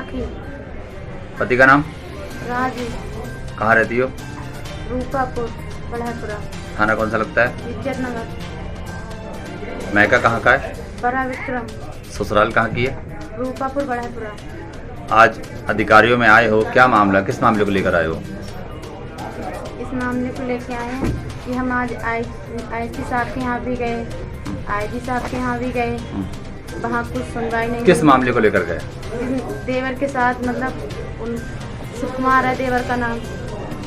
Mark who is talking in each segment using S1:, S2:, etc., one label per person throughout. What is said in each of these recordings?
S1: राखी।
S2: पति का नाम?
S1: राजू।
S2: कहाँ रहती हो?
S1: रूपापुर बढ़ापुरा।
S2: थाना कौन सा लगता है?
S1: इज्जत नगर।
S2: मैका कहाँ का है?
S1: बड़ा विक्रम।
S2: ससुराल कहाँ की है?
S1: रूपापुर बढ़ापुरा।
S2: आज अधिकारियों में आए हो, क्या मामला, किस मामले को लेकर आए हो?
S1: इस मामले को लेके आए हैं कि हम आज आईसी साहब के यहाँ भी गए, आईजी साहब के यहाँ भी गए, वहाँ कुछ सुनवाई नहीं।
S2: किस मामले को लेकर गए?
S1: देवर के साथ, मतलब उन सुकुमार है देवर का नाम,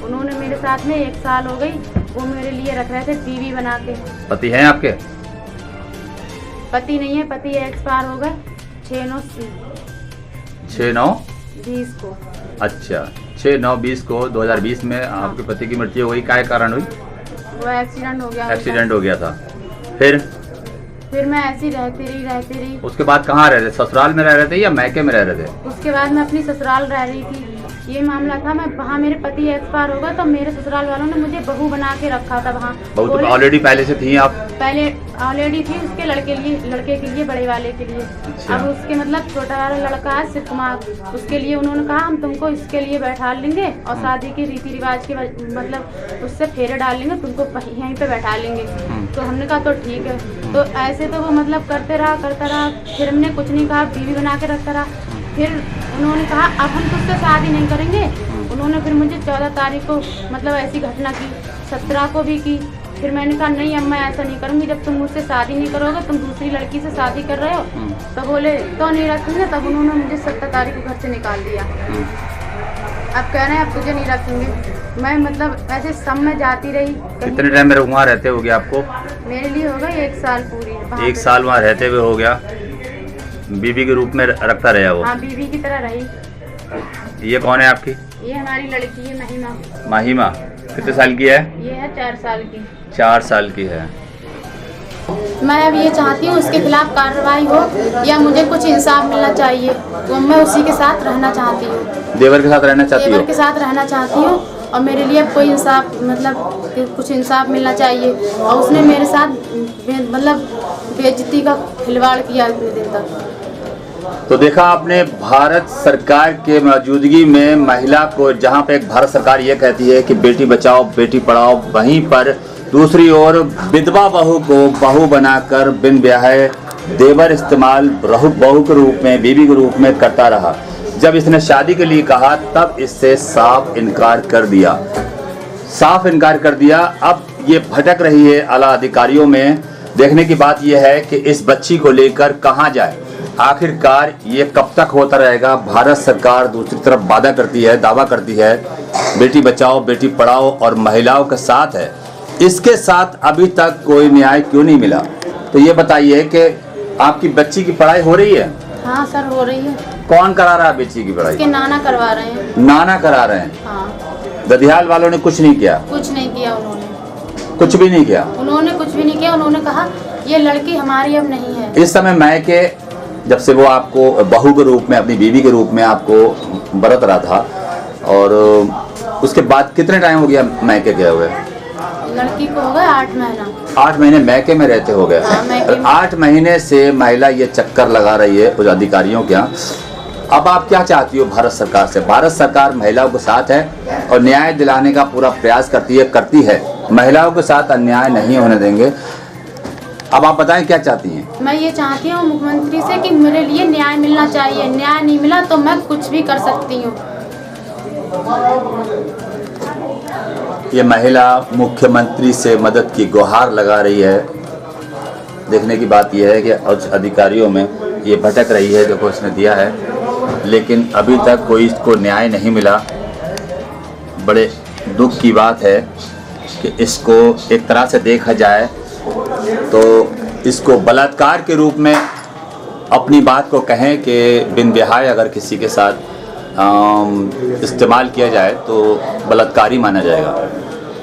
S1: उन्होंने मेरे साथ में 1 साल हो गई, वो मेरे लिए रख रहे थे बीवी बना के।
S2: पति हैं आपके?
S1: पति नहीं है, पति एक्सपायर हो गए 6/9/20 को।
S2: अच्छा, 6/9/20 को 2020 में आपके पति की मृत्यु हो गई। क्या कारण हुई?
S1: वो एक्सीडेंट हो गया।
S2: एक्सीडेंट हो गया था। फिर
S1: मैं ऐसी रहती रही।
S2: उसके बाद कहाँ रह रहे थे? ससुराल में रह रहे थे या मैके में रह रहे थे?
S1: उसके बाद मैं अपनी ससुराल रह रही थी। ये मामला था, मैं वहाँ मेरे पति एक्सपायर हो गए तो मेरे ससुराल वालों ने मुझे बहू बना के रखा था वहाँ।
S2: बहू तो ऑलरेडी पहले से थी आप?
S1: पहले ऑलरेडी थी, उसके लड़के के लिए बड़े वाले के लिए।
S2: अच्छा।
S1: अब उसके मतलब छोटा वाला लड़का है शिव कुमार, उसके लिए उन्होंने कहा हम तुमको इसके लिए बैठा लेंगे और शादी के रीति रिवाज के मतलब उससे फेरे डाल लेंगे, तुमको यहीं पे बैठा लेंगे। तो हमने कहा तो ठीक है। तो ऐसे तो वो मतलब करता रहा। फिर हमने कुछ नहीं कहा, बीवी बना के रखता रहा। फिर उन्होंने कहा अब हम तुझसे शादी नहीं करेंगे। उन्होंने फिर मुझे 14 तारीख को मतलब ऐसी घटना की, 17 को भी की। फिर मैंने कहा नहीं अब मैं ऐसा नहीं करूँगी, जब तुम मुझसे शादी नहीं करोगे, तुम दूसरी लड़की से शादी कर रहे हो। तो बोले तो नहीं रखेंगे। तब उन्होंने मुझे 17 तारीख को घर से निकाल दिया। अब कह रहे हैं अब तुझे नहीं रखेंगे। मैं मतलब ऐसे सब में जाती रही।
S2: कितने टाइम में वहाँ रहते हो गया आपको?
S1: मेरे लिए हो गई 1 साल पूरी।
S2: 1 साल वहाँ रहते हुए हो गया। बीवी के रूप में रखता रहा वो?
S1: हाँ, बीवी की तरह रही।
S2: ये कौन है आपकी?
S1: ये हमारी लड़की है महिमा।
S2: महिमा कितने साल की है?
S1: ये है 4 साल की।
S2: 4 साल की है।
S1: मैं अब ये चाहती हूँ उसके खिलाफ कार्रवाई हो या मुझे कुछ इंसाफ मिलना चाहिए। तो मैं उसी के साथ रहना चाहती हूँ।
S2: देवर के साथ रहना चाहती हूँ?
S1: देवर के साथ रहना चाहती हूँ और मेरे लिए कोई इंसाफ मतलब कुछ इंसाफ मिलना चाहिए। और उसने मेरे साथ मतलब बेइज्जती का खिलवाड़ किया इतने दिन तक।
S2: तो देखा आपने, भारत सरकार के मौजूदगी में महिला को, जहां पे एक भारत सरकार ये कहती है कि बेटी बचाओ बेटी पढ़ाओ, वहीं पर दूसरी ओर विधवा बहू को बहू बनाकर बिन ब्याहे देवर इस्तेमाल बहू के रूप में, बीवी के रूप में करता रहा। जब इसने शादी के लिए कहा तब इससे साफ इनकार कर दिया। अब ये भटक रही है आला अधिकारियों में। देखने की बात यह है कि इस बच्ची को लेकर कहां जाए। आखिरकार ये कब तक होता रहेगा? भारत सरकार दूसरी तरफ वादा करती है, दावा करती है बेटी बचाओ बेटी पढ़ाओ और महिलाओं के साथ है, इसके साथ अभी तक कोई न्याय क्यों नहीं मिला? तो ये बताइए कि आपकी बच्ची की पढ़ाई हो रही है?
S1: हाँ सर, हो रही है।
S2: कौन करा रहा है बच्ची की पढ़ाई?
S1: उसके नाना करवा रहे हैं।
S2: नाना करा रहे हैं?
S1: हाँ।
S2: ददियाल वालों ने कुछ नहीं किया?
S1: कुछ नहीं किया उन्होंने।
S2: कुछ भी नहीं किया?
S1: उन्होंने कुछ भी नहीं किया। उन्होंने कहा ये लड़की हमारी अब नहीं है।
S2: इस समय मैके, जब से वो आपको बहू के रूप में, अपनी बीवी के रूप में आपको बरत रहा था, और उसके बाद कितने टाइम हो गया मैके गए हुए?
S1: लड़की को हो गया 8 महीना।
S2: 8 महीने मैके में रहते हो गए।
S1: हाँ,
S2: 8 महीने से महिला ये चक्कर लगा रही है उस अधिकारियों क्या। अब आप क्या चाहती हो भारत सरकार से? भारत सरकार महिलाओं के साथ है और न्याय दिलाने का पूरा प्रयास करती है। महिलाओं के साथ अन्याय नहीं होने देंगे। अब आप बताएं क्या चाहती हैं?
S1: मैं ये चाहती हूँ मुख्यमंत्री से कि मेरे लिए न्याय मिलना चाहिए। न्याय नहीं मिला तो मैं कुछ भी कर सकती हूँ।
S2: ये महिला मुख्यमंत्री से मदद की गुहार लगा रही है। देखने की बात यह है कि उच्च अधिकारियों में ये भटक रही है। देखो इसने दिया है, लेकिन अभी तक कोई इसको न्याय नहीं मिला। बड़े दुख की बात है कि इसको एक तरह से देखा जाए तो इसको बलात्कार के रूप में अपनी बात को कहें कि बिन ब्याहे अगर किसी के साथ इस्तेमाल किया जाए तो बलात्कारी माना जाएगा।